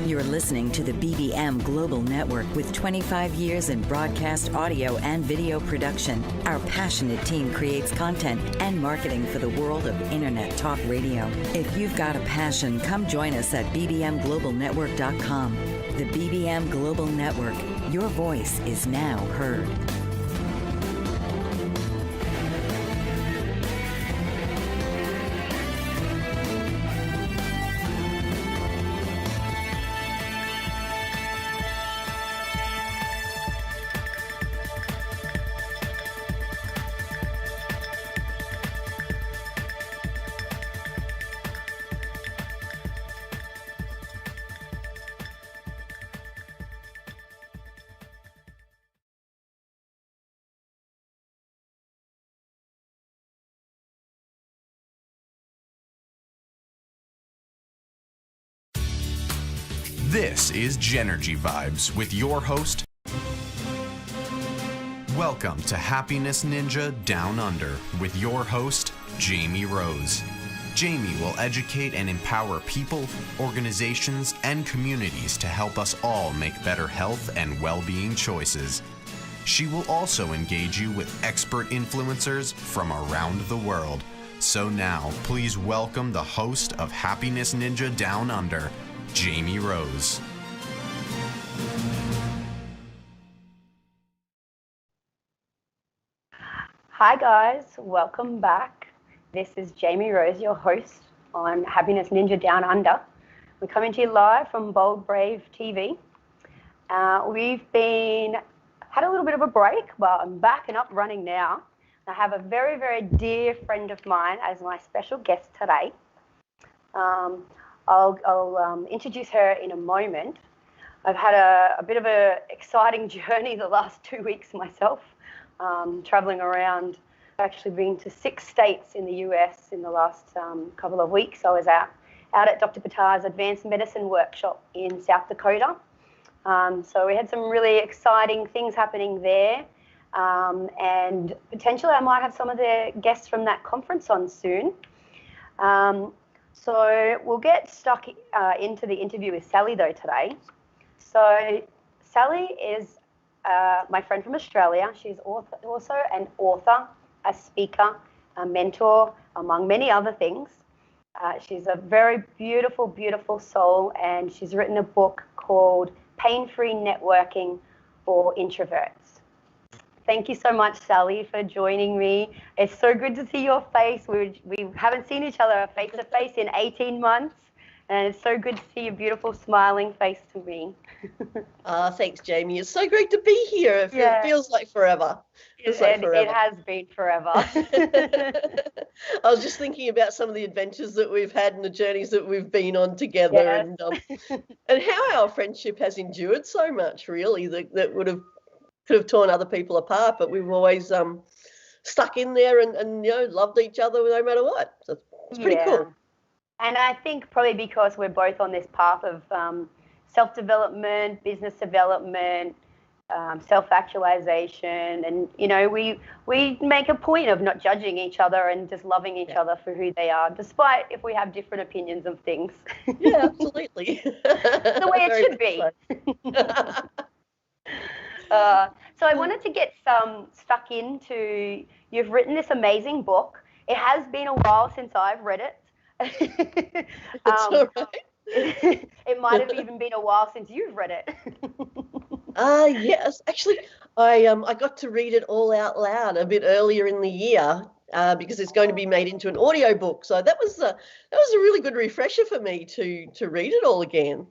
You're listening to the BBM Global Network with 25 years in broadcast audio and video production. Our passionate team creates content and marketing for the world of Internet Talk Radio. If you've got a passion, come join us at bbmglobalnetwork.com. The BBM Global Network. Your voice is now heard. This is Genergy Vibes with your host. Welcome to Happiness Ninja Down Under with your host, Jamie Rose. Jamie will educate and empower people, organizations, and communities to help us all make better health and well-being choices. She will also engage you with expert influencers from around the world. So now, please welcome the host of Happiness Ninja Down Under, Jamie Rose. Hi guys, welcome back. This is Jamie Rose, your host on Happiness Ninja Down Under. We're coming to you live from Bold Brave TV. We've had a little bit of a break, but I'm back and up running now. I have a very, very dear friend of mine as my special guest today. I'll introduce her in a moment. I've had a bit of an exciting journey the last 2 weeks myself, traveling around. I've actually been to 6 states in the US in the last couple of weeks. I was out at Dr. Patar's Advanced Medicine Workshop in South Dakota. So we had some really exciting things happening there. And potentially I might have some of the guests from that conference on soon. So we'll get stuck into the interview with Sally though today. So Sally is my friend from Australia. She's also an author, a speaker, a mentor, among many other things. She's a very beautiful, beautiful soul, and she's written a book called Pain-Free Networking for Introverts. Thank you so much, Sally, for joining me. It's so good to see your face. We haven't seen each other face-to-face in 18 months, and it's so good to see your beautiful, smiling face to me. Thanks, Jamie. It's so great to be here. It feels like forever. It has been forever. I was just thinking about some of the adventures that we've had and the journeys that we've been on together, and how our friendship has endured so much, really, that could have torn other people apart, but we've always stuck in there and loved each other no matter what. So it's pretty cool. And I think probably because we're both on this path of self-development, business development, self-actualization, and we make a point of not judging each other and just loving each other for who they are, despite if we have different opinions of things. Yeah, absolutely. The way it should be. So I wanted to get stuck into, you've written this amazing book. It has been a while since I've read it. That's all right. It might have even been a while since you've read it. Yes, actually, I got to read it all out loud a bit earlier in the year because it's going to be made into an audio book. So that was a really good refresher for me to read it all again.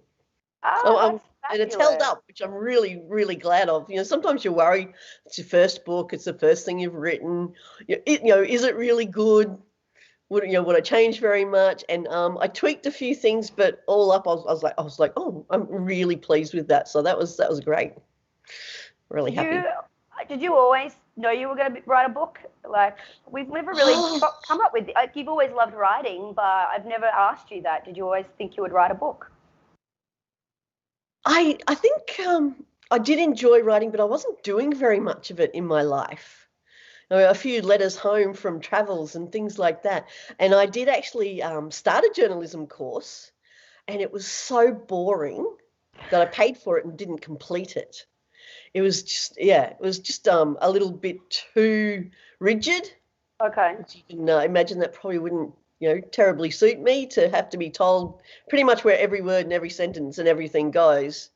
And it's held up, which I'm really, really glad of. Sometimes you're worried. It's your first book. It's the first thing you've written. Is it really good? Would I change very much? And I tweaked a few things, but all up, I was like, oh, I'm really pleased with that. So that was great. Really happy. Did you always know you were going to write a book? Like, we've never really come up with. Like, you've always loved writing, but I've never asked you that. Did you always think you would write a book? I think I did enjoy writing, but I wasn't doing very much of it in my life. A few letters home from travels and things like that. And I did actually start a journalism course, and it was so boring that I paid for it and didn't complete it. It was just, a little bit too rigid. Okay. You can imagine that probably wouldn't, terribly suit me to have to be told pretty much where every word and every sentence and everything goes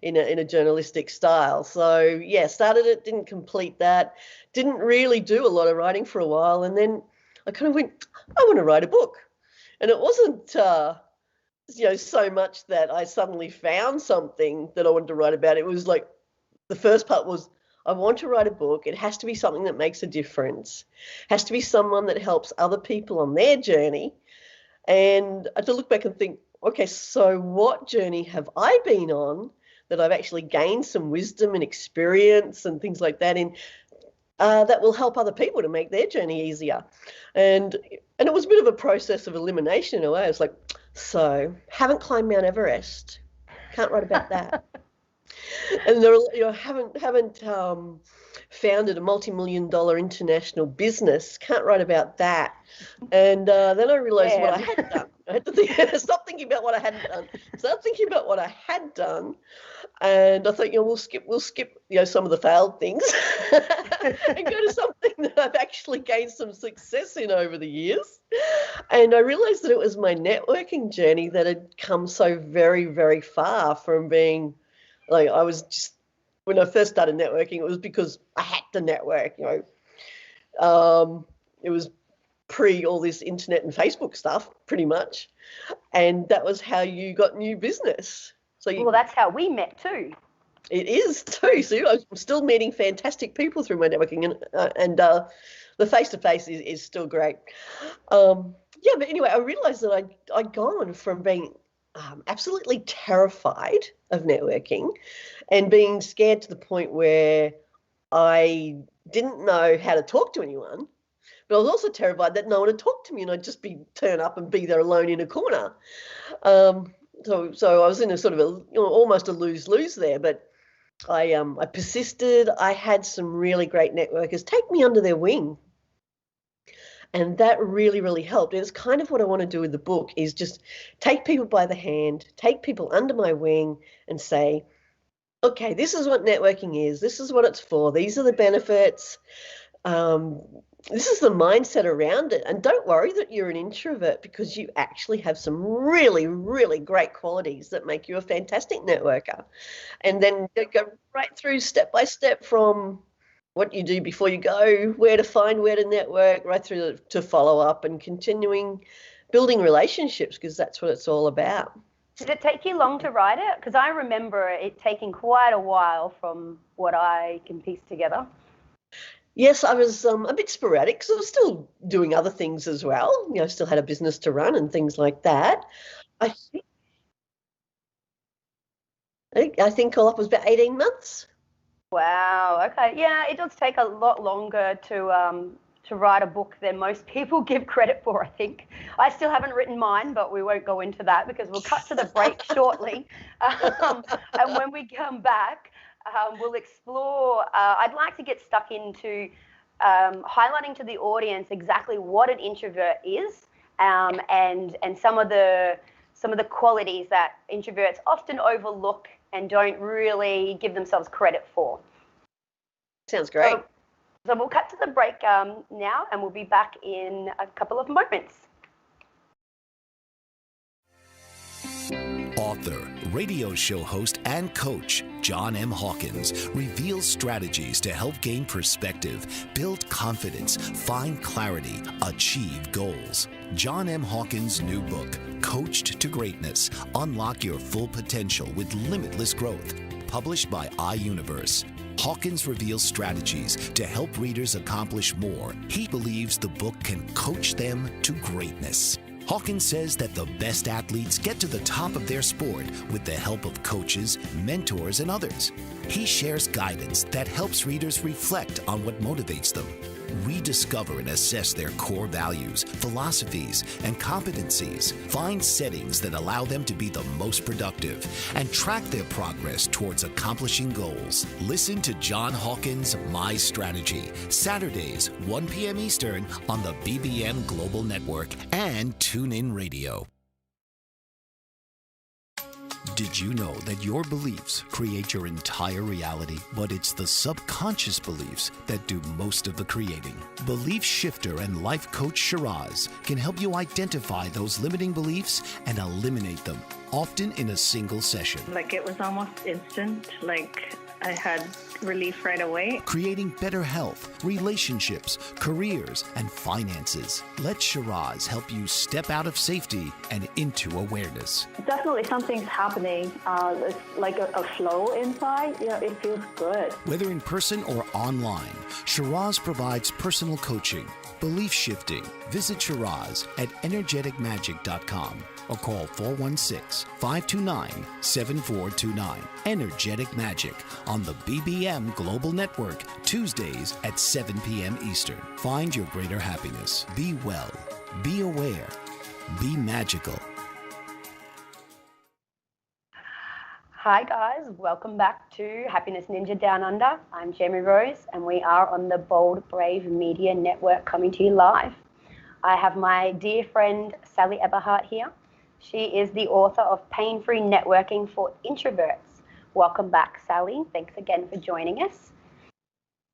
in a journalistic style. So, yeah, started it, didn't complete that, didn't really do a lot of writing for a while. And then I kind of went, I want to write a book. And it wasn't, so much that I suddenly found something that I wanted to write about. It was like the first part was, I want to write a book. It has to be something that makes a difference. It has to be someone that helps other people on their journey. And I had to look back and think, okay, so what journey have I been on that I've actually gained some wisdom and experience and things like that in that will help other people to make their journey easier. And it was a bit of a process of elimination in a way. I was like, so haven't climbed Mount Everest. Can't write about that. And there are, haven't founded a multi-million-dollar international business. Can't write about that. And then I realised what I had done. I had to stop thinking about what I hadn't done. Start thinking about what I had done. And I thought, we'll skip, some of the failed things and go to something that I've actually gained some success in over the years. And I realised that it was my networking journey that had come so very, very far from being. Like I was just, when I first started networking, it was because I had to network, It was pre all this internet and Facebook stuff, pretty much. And that was how you got new business. So well, that's how we met too. It is too. So I'm still meeting fantastic people through my networking, and the face-to-face is still great. But anyway, I realised that I'd gone from being absolutely terrified of networking and being scared to the point where I didn't know how to talk to anyone, but I was also terrified that no one would talk to me and I'd just turn up and be there alone in a corner. So I was in a sort of almost a lose-lose there, but I persisted. I had some really great networkers take me under their wing. And that really, really helped. And it's kind of what I want to do with the book is just take people by the hand, take people under my wing and say, okay, this is what networking is. This is what it's for. These are the benefits. This is the mindset around it. And don't worry that you're an introvert because you actually have some really, really great qualities that make you a fantastic networker. And then go right through step by step from what you do before you go, where to network, right through to follow up and building relationships, because that's what it's all about. Did it take you long to write it? Because I remember it taking quite a while from what I can piece together. Yes, I was a bit sporadic because I was still doing other things as well. I still had a business to run and things like that. I think all up was about 18 months. Wow. Okay. Yeah, it does take a lot longer to write a book than most people give credit for, I think. I still haven't written mine, but we won't go into that because we'll cut to the break shortly. And when we come back, we'll explore. I'd like to get stuck into highlighting to the audience exactly what an introvert is, and some of the qualities that introverts often overlook and don't really give themselves credit for. Sounds great. So we'll cut to the break now, and we'll be back in a couple of moments. Author, radio show host, and coach John M. Hawkins reveals strategies to help gain perspective, build confidence, find clarity, achieve goals. John M. Hawkins' new book, Coached to Greatness, Unlock Your Full Potential with Limitless Growth, published by iUniverse. Hawkins reveals strategies to help readers accomplish more. He believes the book can coach them to greatness. Hawkins says that the best athletes get to the top of their sport with the help of coaches, mentors, and others. He shares guidance that helps readers reflect on what motivates them, rediscover and assess their core values, philosophies, and competencies, find settings that allow them to be the most productive, and track their progress towards accomplishing goals. Listen to John Hawkins' My Strategy, Saturdays, 1 p.m. Eastern on the BBM Global Network and TuneIn Radio. Did you know that your beliefs create your entire reality? But it's the subconscious beliefs that do most of the creating. Belief shifter and life coach Shiraz can help you identify those limiting beliefs and eliminate them, often in a single session. Like, it was almost instant. Like, I had relief right away. Creating better health, relationships, careers, and finances. Let Shiraz help you step out of safety and into awareness. Definitely something's happening. It's like a flow inside. It feels good. Whether in person or online, Shiraz provides personal coaching, belief shifting. Visit Shiraz at energeticmagic.com or call 416-529-7429. Energetic Magic on the BBM Global Network, Tuesdays at 7 p.m. Eastern. Find your greater happiness. Be well. Be aware. Be magical. Hi guys, welcome back to Happiness Ninja Down Under. I'm Jamie Rose and we are on the Bold Brave Media Network coming to you live. I have my dear friend Sally Eberhardt here. She is the author of Pain-Free Networking for Introverts. Welcome back, Sally. Thanks again for joining us.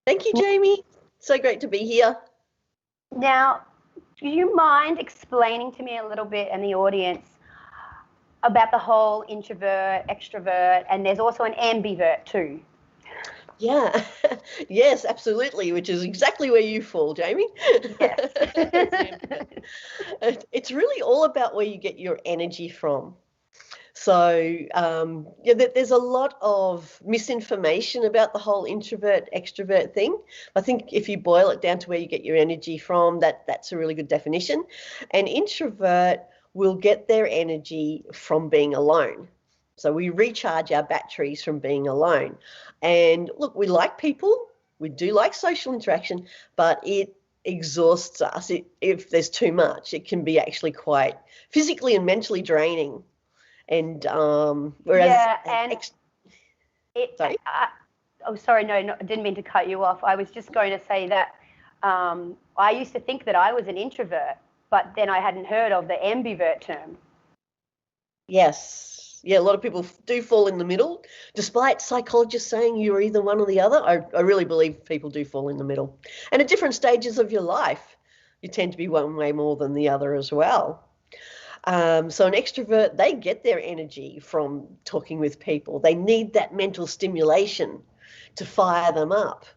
Thank you, Jamie. So great to be here. Now, do you mind explaining to me a little bit and the audience about the whole introvert, extrovert, and there's also an ambivert too? Yeah, yes, absolutely, which is exactly where you fall, Jamie. Yes. It's really all about where you get your energy from. So there's a lot of misinformation about the whole introvert, extrovert thing. I think if you boil it down to where you get your energy from, that's a really good definition. An introvert will get their energy from being alone. So we recharge our batteries from being alone. And look, we like people, we do like social interaction, but it exhausts us. If there's too much, it can be actually quite physically and mentally draining. And whereas sorry, no, I didn't mean to cut you off. I was just going to say that I used to think that I was an introvert, but then I hadn't heard of the ambivert term. Yes. Yeah, a lot of people do fall in the middle, despite psychologists saying you're either one or the other. I really believe people do fall in the middle. And at different stages of your life, you tend to be one way more than the other as well. So an extrovert, they get their energy from talking with people. They need that mental stimulation to fire them up.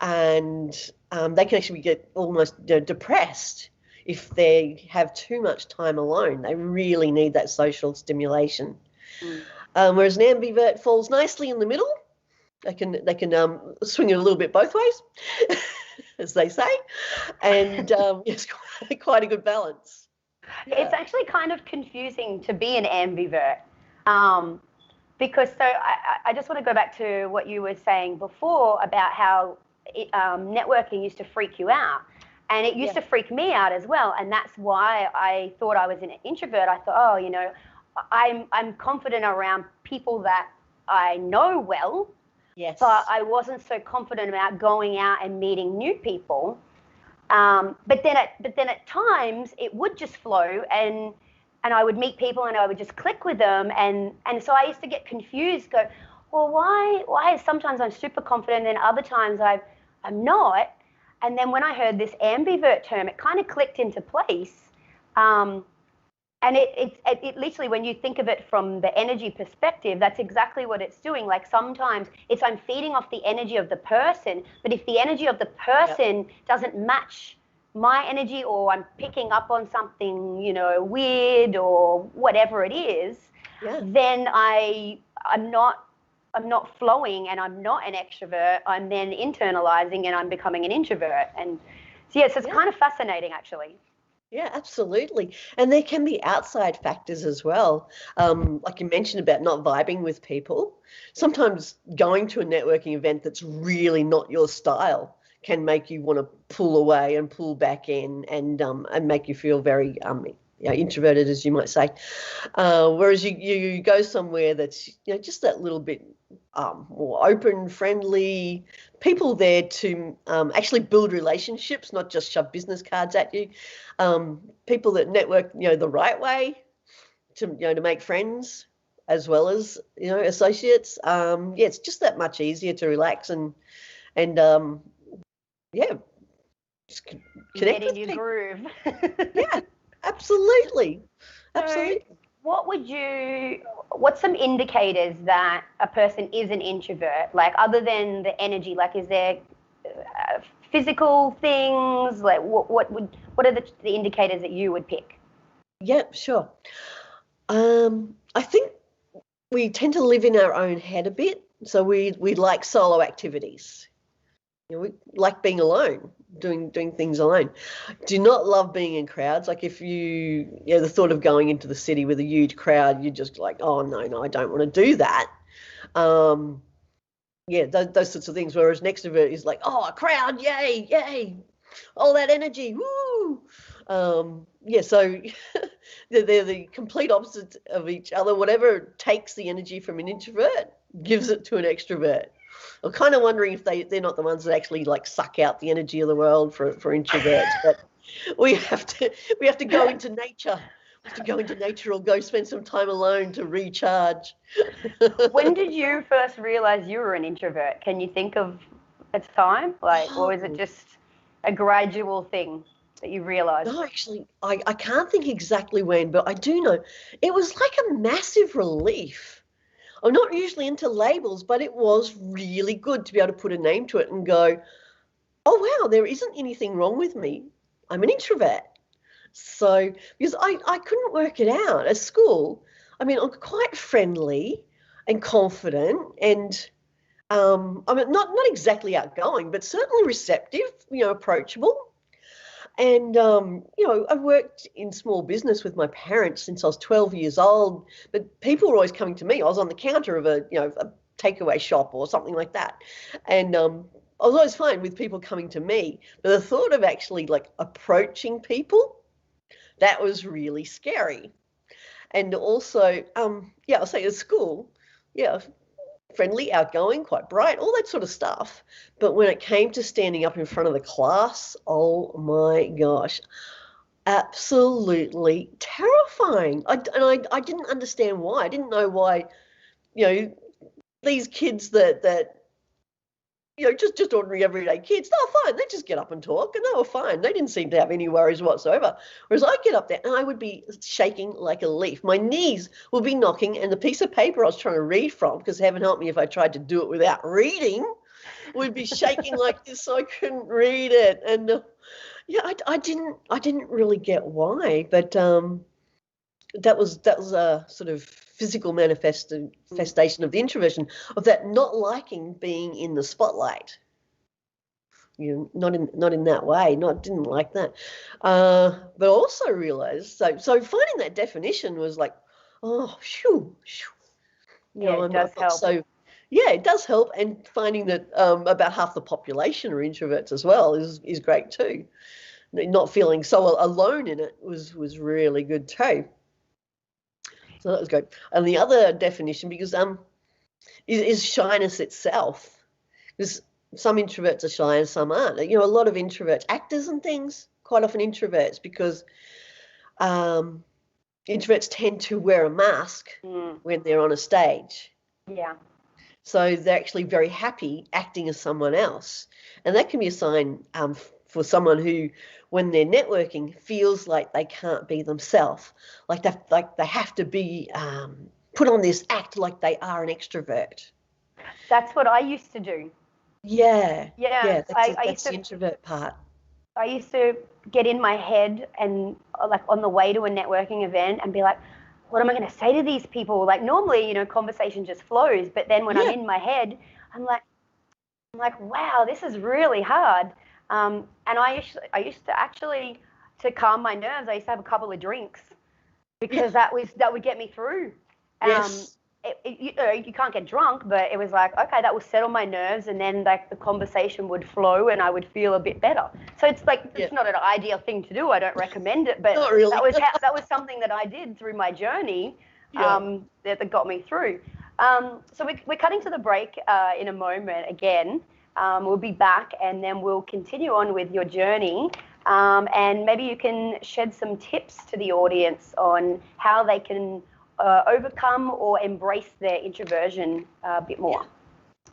And they can actually get almost depressed if they have too much time alone. They really need that social stimulation. Whereas an ambivert falls nicely in the middle. They can swing it a little bit both ways, as they say, and it's quite a good balance. Yeah. It's actually kind of confusing to be an ambivert, because I just want to go back to what you were saying before about how networking used to freak you out. And it used to freak me out as well. And that's why I thought I was an introvert. I thought, I'm confident around people that I know well. Yes. But I wasn't so confident about going out and meeting new people. But then at times it would just flow, and I would meet people and I would just click with them. And so I used to get confused, go, well, why sometimes I'm super confident and other times I'm not. And then when I heard this ambivert term, it kind of clicked into place. And it literally, when you think of it from the energy perspective, that's exactly what it's doing. Like sometimes I'm feeding off the energy of the person, but if the energy of the person doesn't match my energy, or I'm picking up on something, weird or whatever it is, then I'm not flowing and I'm not an extrovert. I'm then internalizing and I'm becoming an introvert. And so, yes, it's kind of fascinating, actually. Yeah, absolutely. And there can be outside factors as well. Like you mentioned about not vibing with people. Sometimes going to a networking event that's really not your style can make you want to pull away and pull back in and make you feel very introverted, as you might say. Whereas you go somewhere that's just that little bit more open, friendly, people there to actually build relationships, not just shove business cards at you. People that network, the right way to make friends. as well as, associates. It's just that much easier to relax and just connect Get in with your people. groove. Yeah, absolutely. So what's some indicators that a person is an introvert? Like, other than the energy, like, is there physical things? Like, what are the indicators that you would pick? Yeah, sure. I think we tend to live in our own head a bit. So we like solo activities. We like being alone, doing things alone. Do not love being in crowds. Like, if the thought of going into the city with a huge crowd, you're just like, oh no, I don't want to do that. Those sorts of things. Whereas an extrovert is like, oh, a crowd, yay, all that energy, woo. So they're the complete opposites of each other. Whatever takes the energy from an introvert gives it to an extrovert. I'm kind of wondering if they're not the ones that actually like suck out the energy of the world for introverts. But we have to go into nature. We have to go into nature or go spend some time alone to recharge. When did you first realize you were an introvert? Can you think of a time, or is it just a gradual thing that you realized? No, actually, I can't think exactly when, but I do know it was like a massive relief. I'm not usually into labels, but it was really good to be able to put a name to it and go, oh, wow, there isn't anything wrong with me. I'm an introvert. So, because I couldn't work it out at school. I mean, I'm quite friendly and confident and I'm not exactly outgoing, but certainly receptive, approachable. And, I worked in small business with my parents since I was 12 years old, but people were always coming to me. I was on the counter of a takeaway shop or something like that. And I was always fine with people coming to me. But the thought of actually like approaching people, that was really scary. And also, I'll say at school, friendly, outgoing, quite bright, all that sort of stuff. But when it came to standing up in front of the class, oh my gosh, absolutely terrifying. I didn't understand why. I didn't know why, these kids that just ordinary everyday kids, they were fine. They just get up and talk and they were fine. They didn't seem to have any worries whatsoever. Whereas I'd get up there and I would be shaking like a leaf. My knees would be knocking and the piece of paper I was trying to read from, because heaven help me if I tried to do it without reading, would be shaking like this so I couldn't read it. And I didn't really get why, but that was a sort of physical manifestation of the introversion, of that not liking being in the spotlight. Not in that way. Didn't like that. But also realized, so finding that definition was like, oh, shoo. It does help. So it does help, and finding that about half the population are introverts as well is great too. Not feeling so alone in it was really good too. So that was good. And the other definition, because is shyness itself. Because some introverts are shy and some aren't. A lot of introverts, actors and things, quite often introverts, because introverts tend to wear a mask when they're on a stage. Yeah. So they're actually very happy acting as someone else. And that can be a sign for someone who, when they're networking, feels like they can't be themselves, like they have to be put on this act like they are an extrovert. That's what I used to do. Yeah. That's the introvert part. I used to get in my head and like on the way to a networking event and be like, what am I going to say to these people? Like, normally, conversation just flows, but then when I'm in my head, I'm like, wow, this is really hard. And I used to actually, to calm my nerves, I used to have a couple of drinks, because that would get me through. Yes. You can't get drunk, but it was like, okay, that will settle my nerves, and then like the conversation would flow and I would feel a bit better. So it's like, it's not an ideal thing to do. I don't recommend it, but not really. that was something that I did through my journey that got me through. So we're cutting to the break in a moment again. We'll be back and then we'll continue on with your journey. And maybe you can shed some tips to the audience on how they can overcome or embrace their introversion a bit more.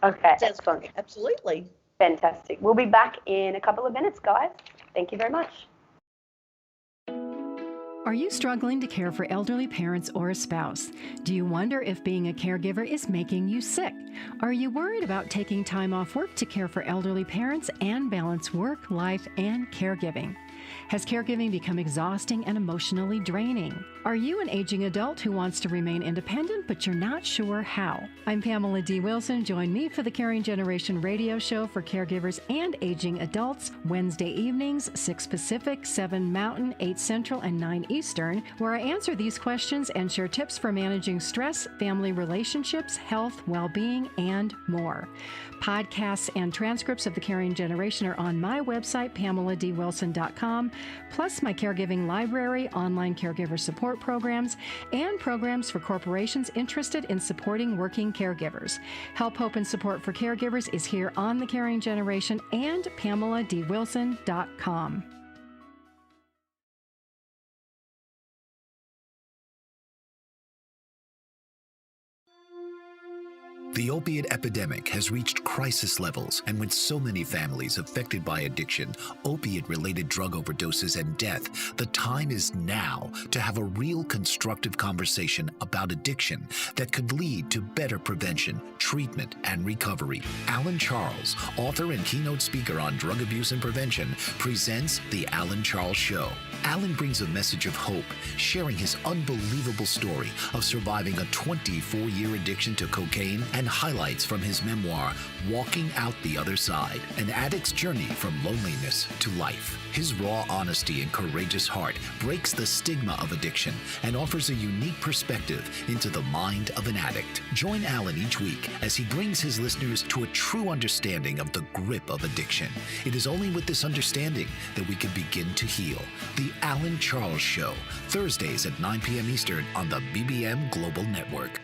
Okay, excellent. Great. Absolutely. Fantastic. We'll be back in a couple of minutes, guys. Thank you very much. Are you struggling to care for elderly parents or a spouse? Do you wonder if being a caregiver is making you sick? Are you worried about taking time off work to care for elderly parents and balance work, life, and caregiving? Has caregiving become exhausting and emotionally draining? Are you an aging adult who wants to remain independent, but you're not sure how? I'm Pamela D. Wilson. Join me for the Caring Generation radio show for caregivers and aging adults, Wednesday evenings, 6 Pacific, 7 Mountain, 8 Central, and 9 Eastern, where I answer these questions and share tips for managing stress, family relationships, health, well-being, and more. Podcasts and transcripts of the Caring Generation are on my website, PamelaDWilson.com, plus my caregiving library, online caregiver support programs, and programs for corporations interested in supporting working caregivers. Help, hope, and support for caregivers is here on the Caring Generation and PamelaDWilson.com. The opiate epidemic has reached crisis levels, and with so many families affected by addiction, opiate-related drug overdoses, and death, the time is now to have a real constructive conversation about addiction that could lead to better prevention, treatment, and recovery. Alan Charles, author and keynote speaker on drug abuse and prevention, presents The Alan Charles Show. Alan brings a message of hope, sharing his unbelievable story of surviving a 24-year addiction to cocaine and highlights from his memoir, Walking Out the Other Side, an addict's journey from loneliness to life. His raw honesty and courageous heart breaks the stigma of addiction and offers a unique perspective into the mind of an addict. Join Alan each week as he brings his listeners to a true understanding of the grip of addiction. It is only with this understanding that we can begin to heal. The Alan Charles Show, Thursdays at 9 p.m. Eastern on the BBM Global Network.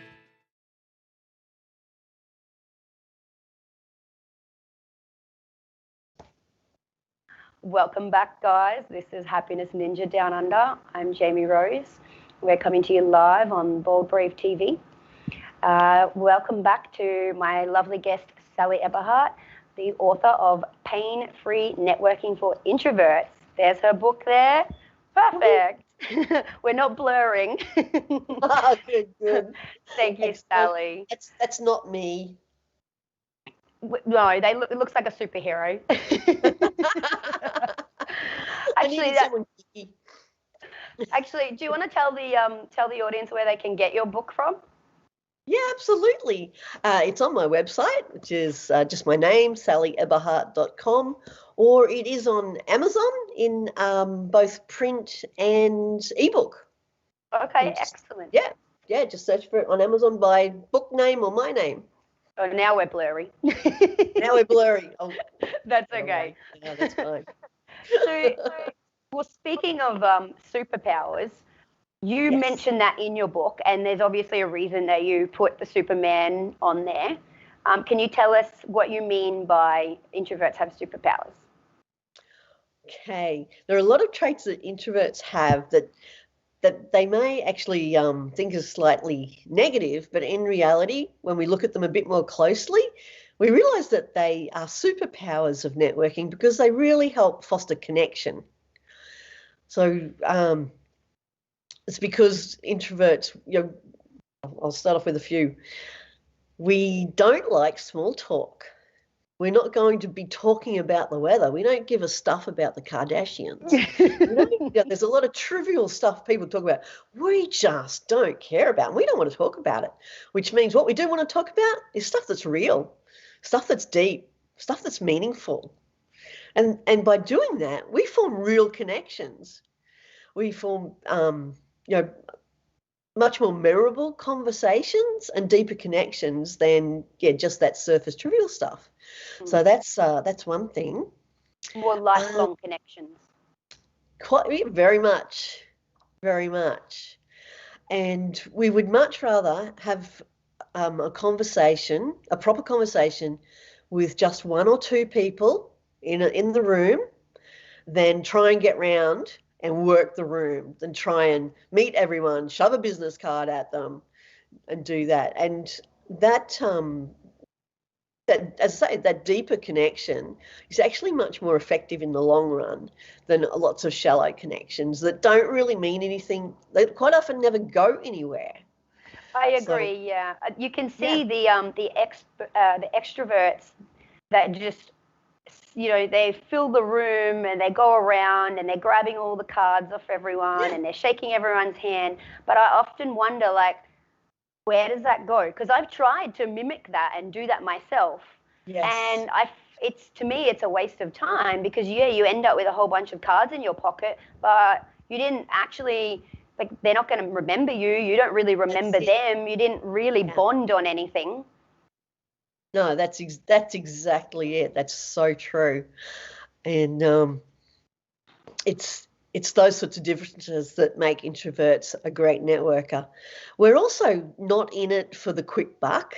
Welcome back, guys. This is Happiness Ninja Down Under. I'm Jamie Rose. We're coming to you live on Bold Brave TV. Welcome back to my lovely guest, Sally Eberhardt, the author of Pain-Free Networking for Introverts. There's her book there. Perfect. We're not blurring. Oh, good. Thank you, Sally. That's not me. No, it looks like a superhero. Actually, do you want to tell the audience where they can get your book from? Yeah, absolutely. It's on my website, which is just my name, sallyeberhardt.com, or it is on Amazon in both print and ebook. Okay, excellent. Yeah, just search for it on Amazon by book name or my name. Oh, now we're blurry. Now we're blurry. Oh, that's okay. No, that's fine. Well, speaking of superpowers, you mentioned that in your book, and there's obviously a reason that you put the Superman on there. Can you tell us what you mean by introverts have superpowers? Okay. There are a lot of traits that introverts have that they may actually think is slightly negative, but in reality, when we look at them a bit more closely, we realize that they are superpowers of networking because they really help foster connection. So it's because introverts, I'll start off with a few. We don't like small talk. We're not going to be talking about the weather. We don't give a stuff about the Kardashians. There's a lot of trivial stuff people talk about. We just don't care about, and we don't want to talk about it, which means what we do want to talk about is stuff that's real, stuff that's deep, stuff that's meaningful. And by doing that, we form real connections. We form, much more memorable conversations and deeper connections than just that surface trivial stuff. So that's one thing. More lifelong connections. Very much. And we would much rather have a proper conversation with just one or two people in the room than try and get round and work the room than try and meet everyone, shove a business card at them and do that. And that, that, as I say, that deeper connection is actually much more effective in the long run than lots of shallow connections that don't really mean anything. They quite often never go anywhere. I agree. Yeah, you can see the extroverts that just, they fill the room and they go around and they're grabbing all the cards off everyone and they're shaking everyone's hand. But I often wonder, like, where does that go? Because I've tried to mimic that and do that myself. Yes. And to me, it's a waste of time because, you end up with a whole bunch of cards in your pocket, but you didn't actually, like, they're not going to remember you. You don't really remember them. You didn't really bond on anything. No, that's exactly it. That's so true. And it's those sorts of differences that make introverts a great networker. We're also not in it for the quick buck.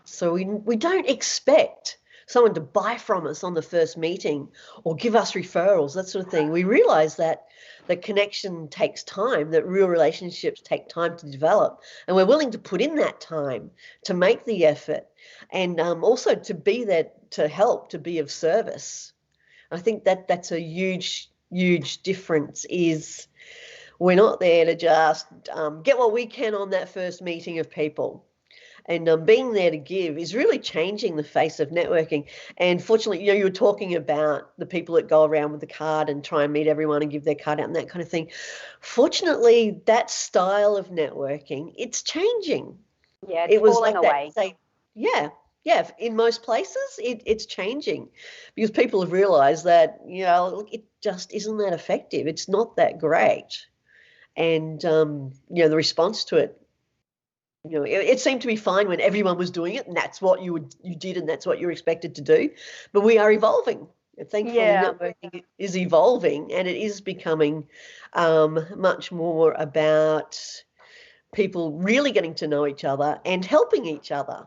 So we don't expect someone to buy from us on the first meeting or give us referrals, that sort of thing. We realize that the connection takes time, that real relationships take time to develop. And we're willing to put in that time to make the effort and also to be there to help, to be of service. I think that's a huge difference. Is we're not there to just get what we can on that first meeting of people. And being there to give is really changing the face of networking. And fortunately, you were talking about the people that go around with the card and try and meet everyone and give their card out and that kind of thing. Fortunately, that style of networking, it's changing. Yeah, it's falling away. In most places, it's changing because people have realised that, it just isn't that effective. It's not that great. And, the response to it, it seemed to be fine when everyone was doing it and that's what you did and that's what you were expected to do. But we are evolving. Thankfully, networking is evolving and it is becoming much more about people really getting to know each other and helping each other,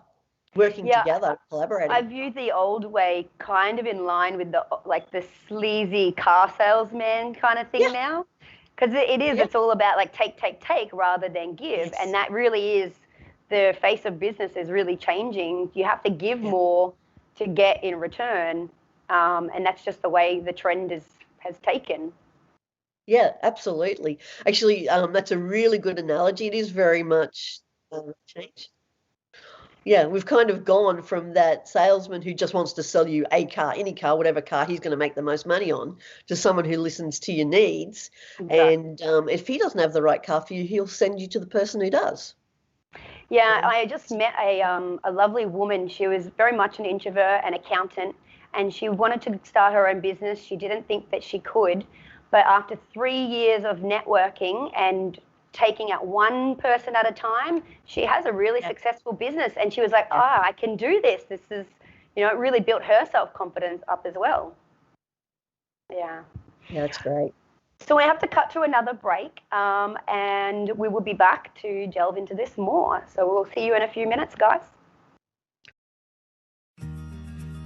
working together, collaborating. I view the old way kind of in line with the sleazy car salesman kind of thing now. Because it is, it's all about like take rather than give. And that really is the face of business is really changing. You have to give more to get in return. And that's just the way the trend has taken. Yeah, absolutely. Actually, that's a really good analogy. It is very much changed. Yeah, we've kind of gone from that salesman who just wants to sell you a car, any car, whatever car he's going to make the most money on, to someone who listens to your needs. Exactly. And if he doesn't have the right car for you, he'll send you to the person who does. Yeah, I just met a lovely woman. She was very much an introvert, an accountant, and she wanted to start her own business. She didn't think that she could. But after 3 years of networking and taking out one person at a time, she has a really successful business. And she was like, I can do this. This is, it really built her self-confidence up as well. Yeah. Yeah, that's great. So we have to cut to another break and we will be back to delve into this more. So we'll see you in a few minutes, guys.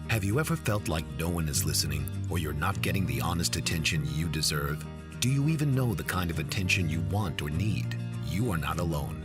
Have you ever felt like no one is listening or you're not getting the honest attention you deserve? Do you even know the kind of attention you want or need? You are not alone.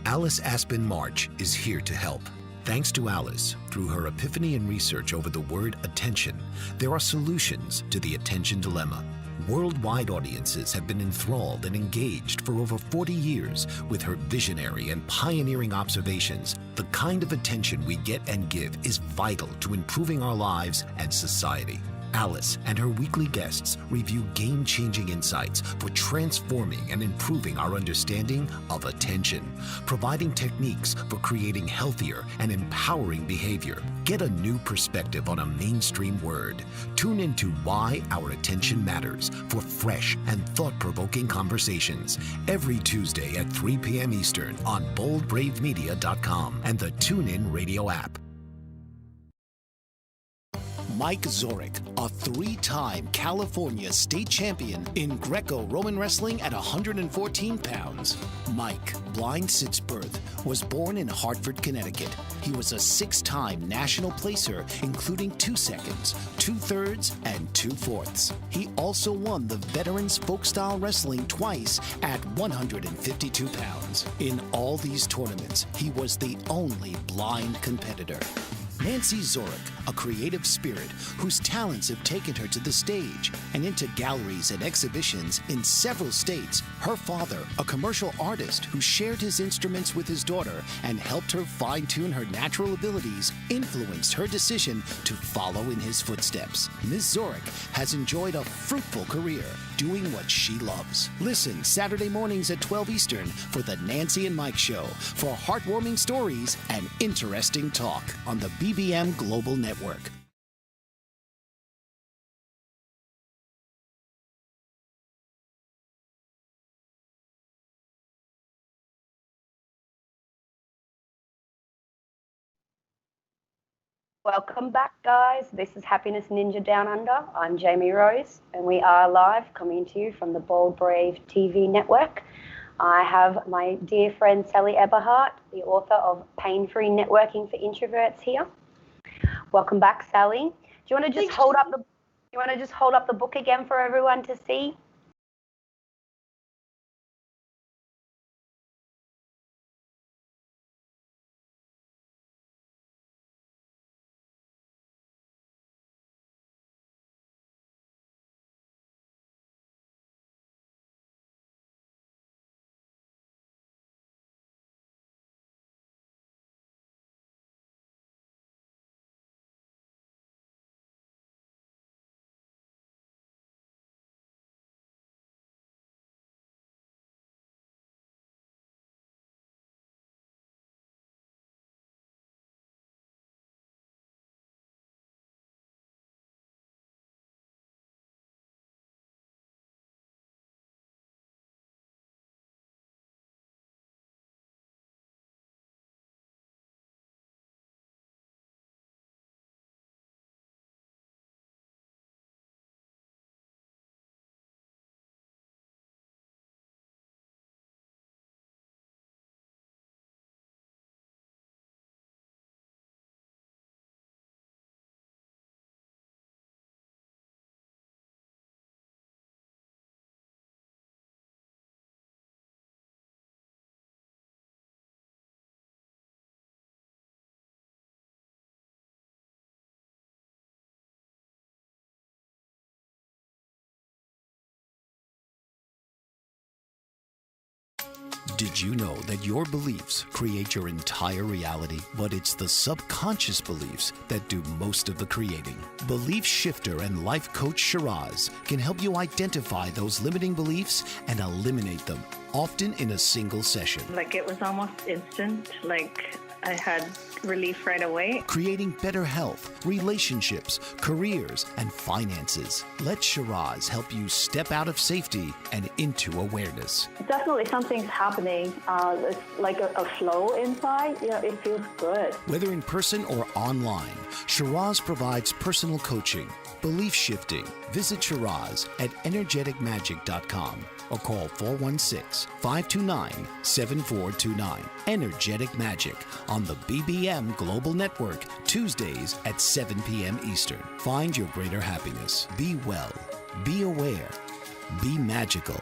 Alice Aspen March is here to help. Thanks to Alice, through her epiphany and research over the word attention, there are solutions to the attention dilemma. Worldwide audiences have been enthralled and engaged for over 40 years with her visionary and pioneering observations. The kind of attention we get and give is vital to improving our lives and society. Alice and her weekly guests review game-changing insights for transforming and improving our understanding of attention, providing techniques for creating healthier and empowering behavior. Get a new perspective on a mainstream word. Tune into Why Our Attention Matters for fresh and thought-provoking conversations every Tuesday at 3 p.m. Eastern on boldbravemedia.com and the TuneIn Radio app. Mike Zorich, a 3-time California state champion in Greco-Roman wrestling at 114 pounds. Mike, blind since birth, was born in Hartford, Connecticut. He was a 6-time national placer, including 2 seconds, 2 thirds, and 2 fourths. He also won the Veterans Folk-Style Wrestling twice at 152 pounds. In all these tournaments, he was the only blind competitor. Nancy Zorich, a creative spirit whose talents have taken her to the stage and into galleries and exhibitions in several states. Her father, a commercial artist who shared his instruments with his daughter and helped her fine-tune her natural abilities, influenced her decision to follow in his footsteps. Ms. Zorich has enjoyed a fruitful career doing what she loves. Listen Saturday mornings at 12 Eastern for the Nancy and Mike Show for heartwarming stories and interesting talk on the BBM Global Network. Welcome back, guys. This is Happiness Ninja Down Under. I'm Jamie Rose, and we are live coming to you from the Bold Brave TV network. I have my dear friend Sally Eberhardt, the author of Pain-Free Networking for Introverts, here. Welcome back, Sally. Do you want to just hold up the book again for everyone to see? Did you know that your beliefs create your entire reality, but it's the subconscious beliefs that do most of the creating? Belief shifter and life coach Shiraz can help you identify those limiting beliefs and eliminate them, often in a single session. Like, it was almost instant. Like, I had relief right away. Creating better health, relationships, careers, and finances. Let Shiraz help you step out of safety and into awareness. Definitely something's happening. It's like a flow inside. You know, it feels good. Whether in person or online, Shiraz provides personal coaching, belief shifting. Visit Shiraz at energeticmagic.com or call 416-529-7429. Energetic Magic on the BBM Global Network, Tuesdays at 7 p.m. Eastern. Find your greater happiness. Be well. Be aware. Be magical.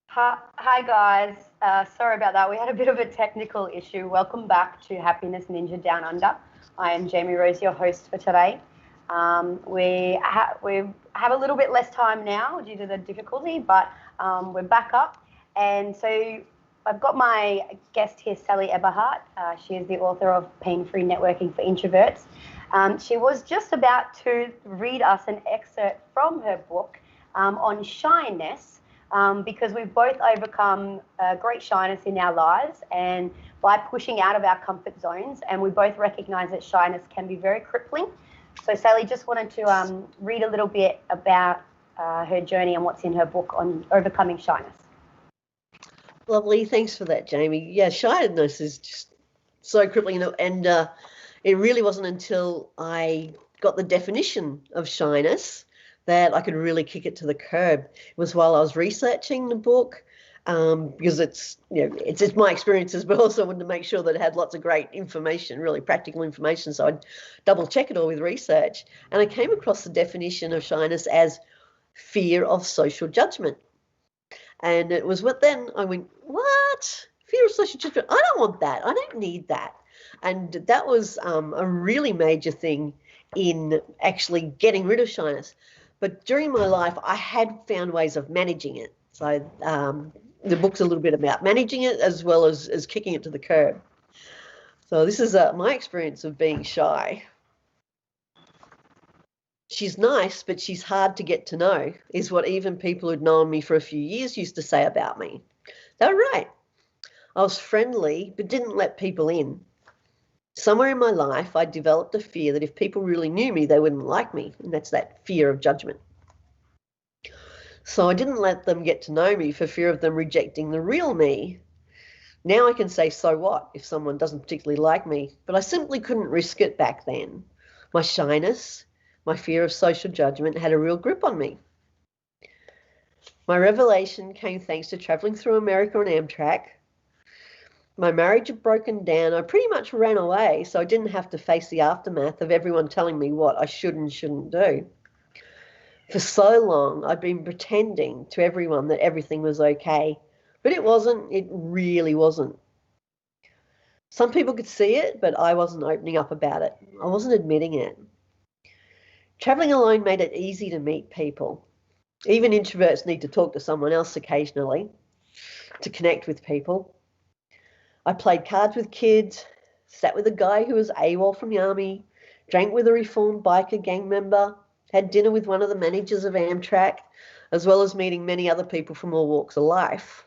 Hi guys. Sorry about that. We had a bit of a technical issue. Welcome back to Happiness Ninja Down Under. I am Jamie Rose, your host for today. We have a little bit less time now due to the difficulty, but we're back up. And so I've got my guest here, Sally Eberhardt. She is the author of Pain-Free Networking for Introverts. She was just about to read us an excerpt from her book on shyness. Because we've both overcome great shyness in our lives, and by pushing out of our comfort zones, and we both recognize that shyness can be very crippling. So Sally just wanted to read a little bit about her journey and what's in her book on overcoming shyness. Lovely. Thanks for that, Jamie. Yeah, shyness is just so crippling. And it really wasn't until I got the definition of shyness that I could really kick it to the curb. It was while I was researching the book, because it's my experiences, but also wanted to make sure that it had lots of great information, really practical information. So I'd double check it all with research. And I came across the definition of shyness as fear of social judgment. And it was then I went, what? Fear of social judgment? I don't want that. I don't need that. And that was a really major thing in actually getting rid of shyness. But during my life, I had found ways of managing it. So the book's a little bit about managing it as well as kicking it to the curb. So this is my experience of being shy. She's nice, but she's hard to get to know, is what even people who'd known me for a few years used to say about me. They were right. I was friendly, but didn't let people in. Somewhere in my life, I developed a fear that if people really knew me, they wouldn't like me. And that's that fear of judgment. So I didn't let them get to know me for fear of them rejecting the real me. Now I can say, so what, if someone doesn't particularly like me? But I simply couldn't risk it back then. My shyness, my fear of social judgment had a real grip on me. My revelation came thanks to traveling through America on Amtrak. My marriage had broken down. I pretty much ran away, so I didn't have to face the aftermath of everyone telling me what I should and shouldn't do. For so long, I'd been pretending to everyone that everything was okay, but it wasn't. It really wasn't. Some people could see it, but I wasn't opening up about it. I wasn't admitting it. Traveling alone made it easy to meet people. Even introverts need to talk to someone else occasionally to connect with people. I played cards with kids, sat with a guy who was AWOL from the army, drank with a reformed biker gang member, had dinner with one of the managers of Amtrak, as well as meeting many other people from all walks of life.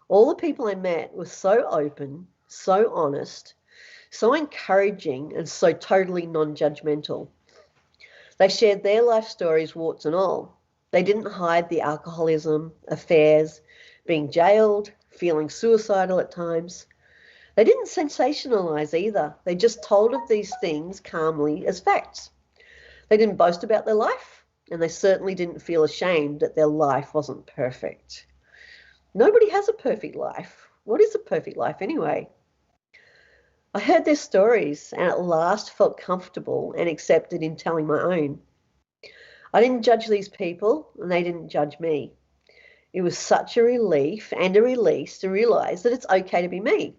All the people I met were so open, so honest, so encouraging, and so totally non-judgmental. They shared their life stories, warts and all. They didn't hide the alcoholism, affairs, being jailed, feeling suicidal at times. They didn't sensationalize either. They just told of these things calmly as facts. They didn't boast about their life, and they certainly didn't feel ashamed that their life wasn't perfect. Nobody has a perfect life. What is a perfect life anyway? I heard their stories and at last felt comfortable and accepted in telling my own. I didn't judge these people, and they didn't judge me. It was such a relief and a release to realize that it's okay to be me.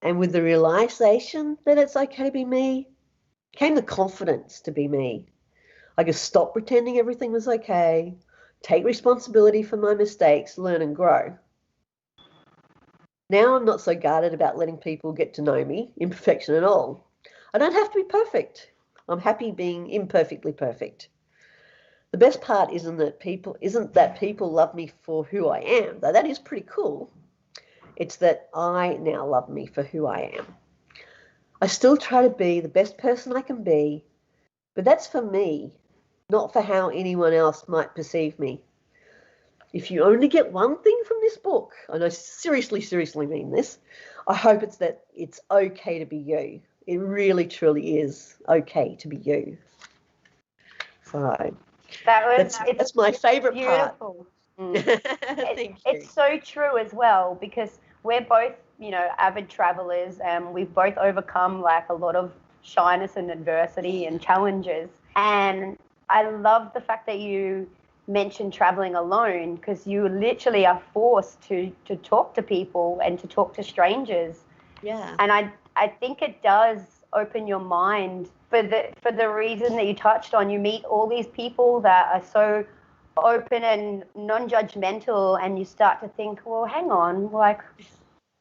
And with the realization that it's okay to be me, came the confidence to be me. I could stop pretending everything was okay, take responsibility for my mistakes, learn and grow. Now I'm not so guarded about letting people get to know me, imperfection and all. I don't have to be perfect. I'm happy being imperfectly perfect. The best part isn't that people love me for who I am, though that is pretty cool. It's that I now love me for who I am. I still try to be the best person I can be, but that's for me, not for how anyone else might perceive me. If you only get one thing from this book, and I seriously mean this, I hope it's that it's okay to be you. It really, truly is okay to be you. So that's my favourite part. Thank you. It's so true as well, because we're both, avid travelers, and we've both overcome like a lot of shyness and adversity and challenges. And I love the fact that you mention traveling alone, because you literally are forced to talk to people and to talk to strangers. Yeah. And I think it does open your mind for the reason that you touched on. You meet all these people that are so open and non-judgmental, and you start to think, well, hang on, like,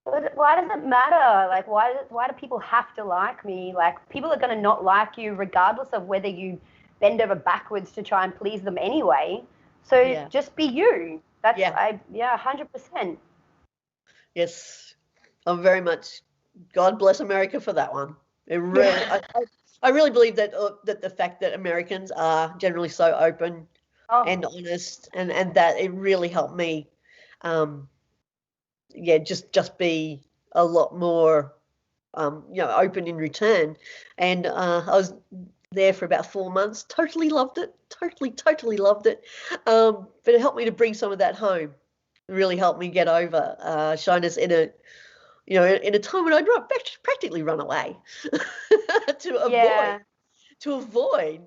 why does it matter? Like, why do people have to like me? Like, people are going to not like you regardless of whether you bend over backwards to try and please them anyway. So just be you. That's 100%. Yes, I'm very much. God bless America for that one. It really, I really believe that that the fact that Americans are generally so open and honest, and that it really helped me, just be a lot more, open in return. And I was there for about 4 months. Totally loved it. Totally loved it. But it helped me to bring some of that home. It really helped me get over shyness in a time when I'd practically run away to avoid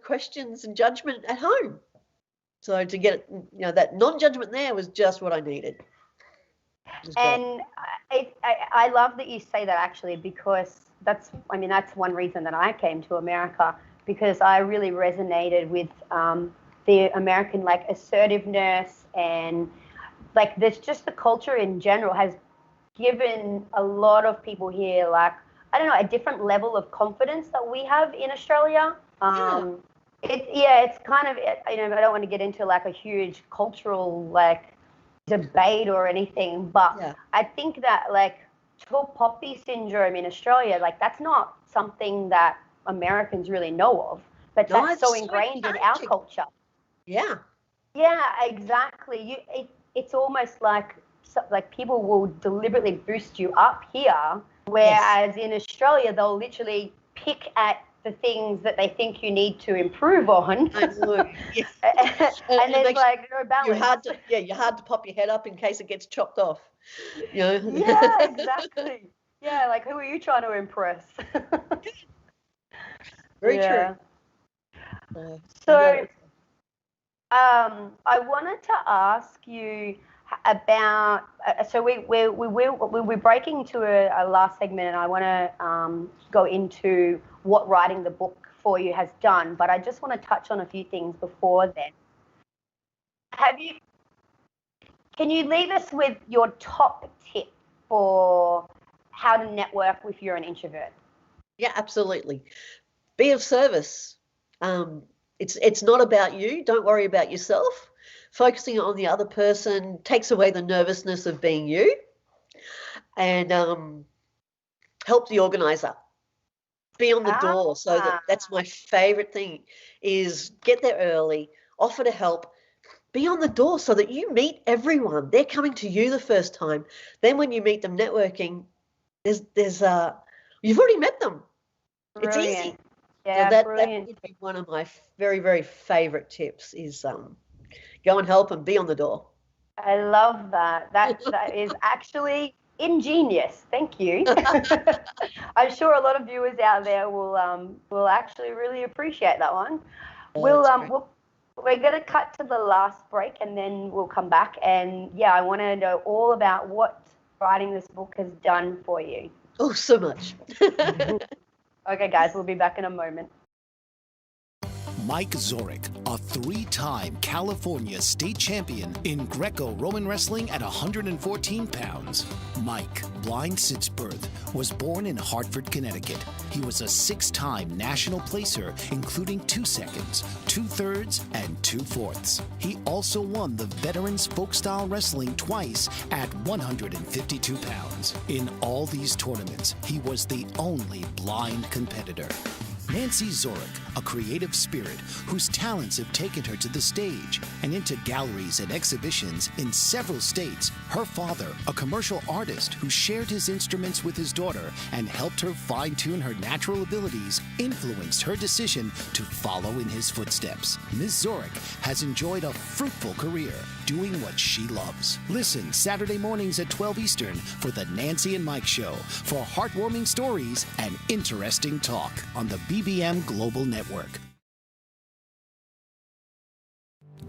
questions and judgment at home. So to get that non-judgment there was just what I needed. And I love that you say that, actually, because that's one reason that I came to America, because I really resonated with the American, like, assertiveness, and like there's just the culture in general has given a lot of people here, like, I don't know, a different level of confidence that we have in Australia. It's kind of, I don't want to get into like a huge cultural like debate or anything, but I think that like tall poppy syndrome in Australia, like that's not something that Americans really know of, but that's so ingrained in our culture. Yeah, exactly. It's almost like people will deliberately boost you up here, whereas in Australia they'll literally pick at the things that they think you need to improve on. and there's like no balance. You're hard to pop your head up in case it gets chopped off. Yeah, exactly. Yeah, like who are you trying to impress? Very true. So I wanted to ask you about, so we're breaking into a last segment, and I want to go into what writing the book for you has done, but I just want to touch on a few things before then. Can you leave us with your top tip for how to network if you're an introvert? Yeah, absolutely. Be of service. It's not about you. Don't worry about yourself. Focusing on the other person takes away the nervousness of being you, and help the organizer. Be on the door. So that's my favorite thing, is get there early, offer to help, be on the door so that you meet everyone. They're coming to you the first time. Then when you meet them networking, there's you've already met them. Brilliant. It's easy. Yeah, so that brilliant. would be one of my very, very favorite tips, is go and help and be on the door. I love that. That is actually ingenious. Thank you. I'm sure a lot of viewers out there will actually really appreciate that one. We're going to cut to the last break, and then we'll come back. And I want to know all about what writing this book has done for you. Oh, so much. Okay, guys, we'll be back in a moment. Mike Zorek, a 3-time California state champion in Greco-Roman wrestling at 114 pounds. Mike, blind since birth, was born in Hartford, Connecticut. He was a 6-time national placer, including 2 seconds, 2 thirds, and 2 fourths. He also won the Veterans Folk-Style Wrestling twice at 152 pounds. In all these tournaments, he was the only blind competitor. Nancy Zorek, a creative spirit whose talents have taken her to the stage and into galleries and exhibitions in several states. Her father, a commercial artist who shared his instruments with his daughter and helped her fine-tune her natural abilities, influenced her decision to follow in his footsteps. Ms. Zorek has enjoyed a fruitful career doing what she loves. Listen Saturday mornings at 12 Eastern for the Nancy and Mike Show for heartwarming stories and interesting talk on the BBM Global Network.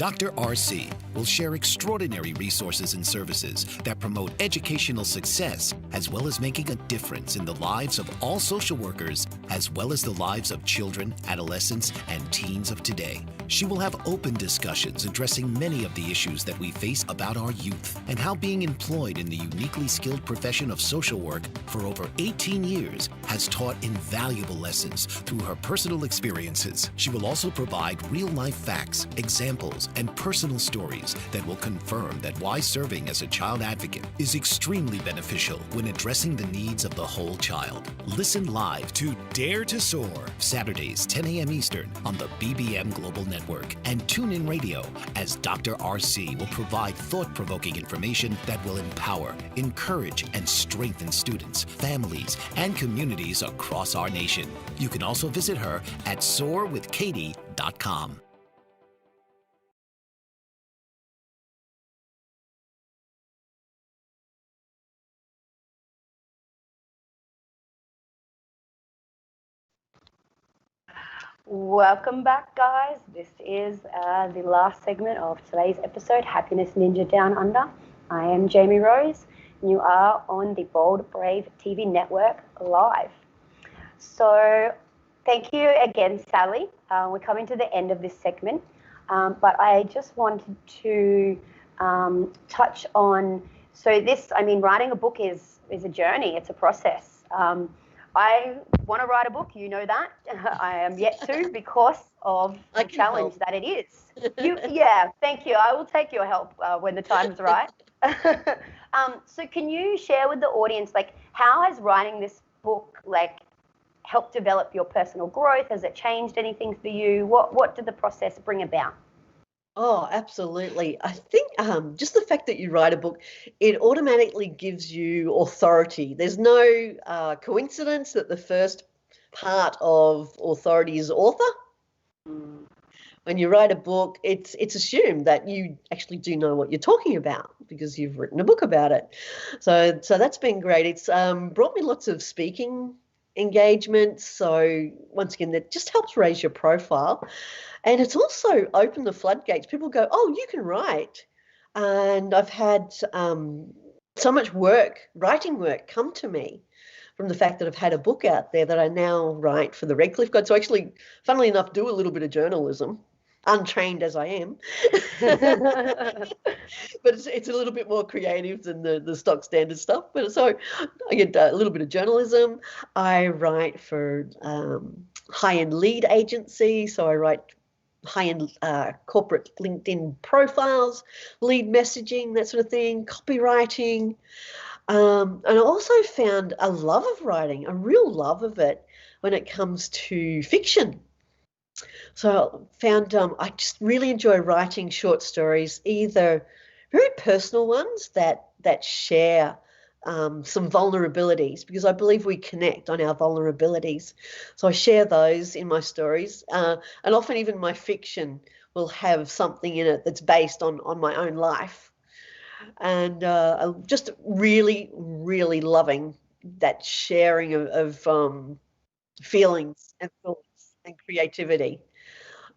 Dr. RC will share extraordinary resources and services that promote educational success, as well as making a difference in the lives of all social workers, as well as the lives of children, adolescents, and teens of today. She will have open discussions addressing many of the issues that we face about our youth and how being employed in the uniquely skilled profession of social work for over 18 years has taught invaluable lessons through her personal experiences. She will also provide real-life facts, examples, and personal stories that will confirm that why serving as a child advocate is extremely beneficial when addressing the needs of the whole child. Listen live to Dare to Soar, Saturdays, 10 a.m. Eastern on the BBM Global Network, and tune in radio as Dr. RC will provide thought-provoking information that will empower, encourage, and strengthen students, families, and communities across our nation. You can also visit her at soarwithkatie.com. Welcome back, guys. This is the last segment of today's episode, Happiness Ninja Down Under. I am Jamie Rose, and you are on the Bold Brave TV network live. So thank you again, Sally. We're coming to the end of this segment, but I just wanted to touch on, writing a book is a journey, it's a process. I want to write a book, you know that. I am yet to because of the challenge that it is. Thank you. I will take your help when the time is right. So can you share with the audience, how has writing this book, helped develop your personal growth? Has it changed anything for you? What did the process bring about? Oh, absolutely. I think just the fact that you write a book, it automatically gives you authority. There's no coincidence that the first part of authority is author. When you write a book, it's assumed that you actually do know what you're talking about because you've written a book about it. So that's been great. It's brought me lots of speaking engagements. So once again, that just helps raise your profile. And it's also opened the floodgates. People go, oh, you can write. And I've had so much writing work come to me from the fact that I've had a book out there that I now write for the Redcliffe Guide. So actually, funnily enough, do a little bit of journalism, untrained as I am. But it's a little bit more creative than the stock standard stuff. But so I get a little bit of journalism. I write for high-end lead agency. So I write high-end corporate LinkedIn profiles, lead messaging, that sort of thing, copywriting. And I also found a love of writing, a real love of it when it comes to fiction. So I found I just really enjoy writing short stories, either very personal ones that share some vulnerabilities, because I believe we connect on our vulnerabilities. So I share those in my stories, and often even my fiction will have something in it that's based on my own life. And I'm just really, really loving that sharing of feelings and thoughts and creativity.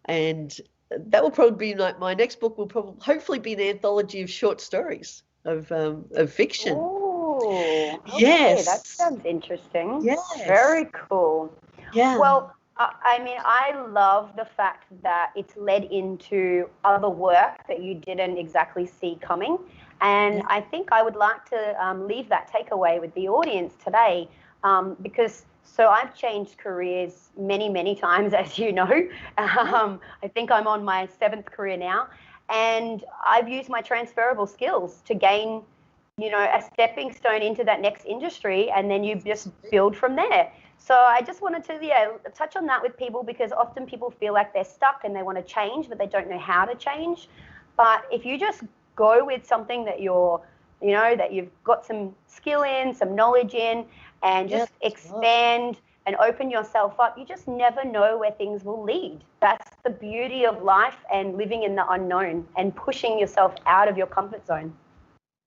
And that will probably be my next book. Will hopefully be an anthology of short stories of fiction. Oh, okay, yes, that sounds interesting. Yes, very cool. Yeah. Well, I love the fact that it's led into other work that you didn't exactly see coming. And I think I would like to leave that takeaway with the audience today, because I've changed careers many, many times, as you know. I think I'm on my 7th career now, and I've used my transferable skills to gain, a stepping stone into that next industry, and then you just build from there. So I just wanted to touch on that with people, because often people feel like they're stuck and they want to change, but they don't know how to change. But if you just go with something that that you've got some skill in, some knowledge in, and just expand and open yourself up, you just never know where things will lead. That's the beauty of life and living in the unknown and pushing yourself out of your comfort zone.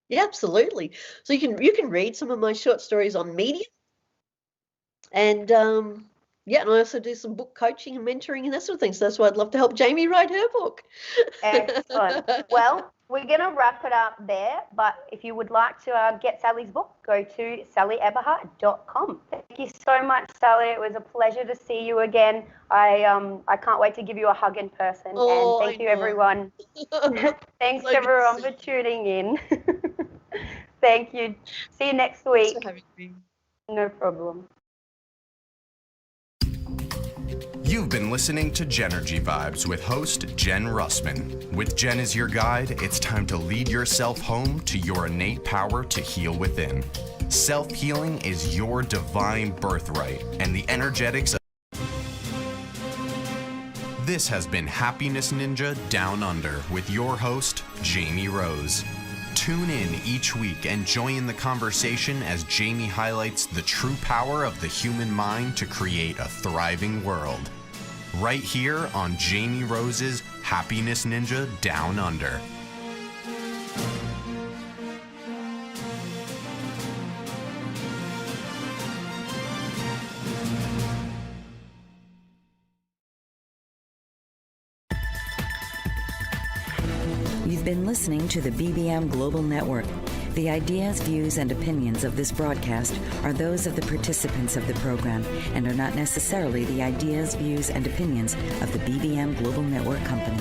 Yeah, absolutely. So you can read some of my short stories on Medium, and Yeah, and I also do some book coaching and mentoring and that sort of thing. So that's why I'd love to help Jamie write her book. Excellent. Well, we're going to wrap it up there. But if you would like to get Sally's book, go to sallyeberhardt.com. Thank you so much, Sally. It was a pleasure to see you again. I can't wait to give you a hug in person. Oh, and thank you, everyone. Thanks, So everyone, for tuning in. Thank you. See you next week. Thanks for having me. No problem. You've been listening to Genergy Vibes with host Jen Russman. With Jen as your guide, it's time to lead yourself home to your innate power to heal within. Self-healing is your divine birthright, and the energetics of This has been Happiness Ninja Down Under with your host, Jamie Rose. Tune in each week and join the conversation as Jamie highlights the true power of the human mind to create a thriving world. Right here on Jamie Rose's Happiness Ninja Down Under. You've been listening to the BBM Global Network. The ideas, views, and opinions of this broadcast are those of the participants of the program and are not necessarily the ideas, views, and opinions of the BBM Global Network Company.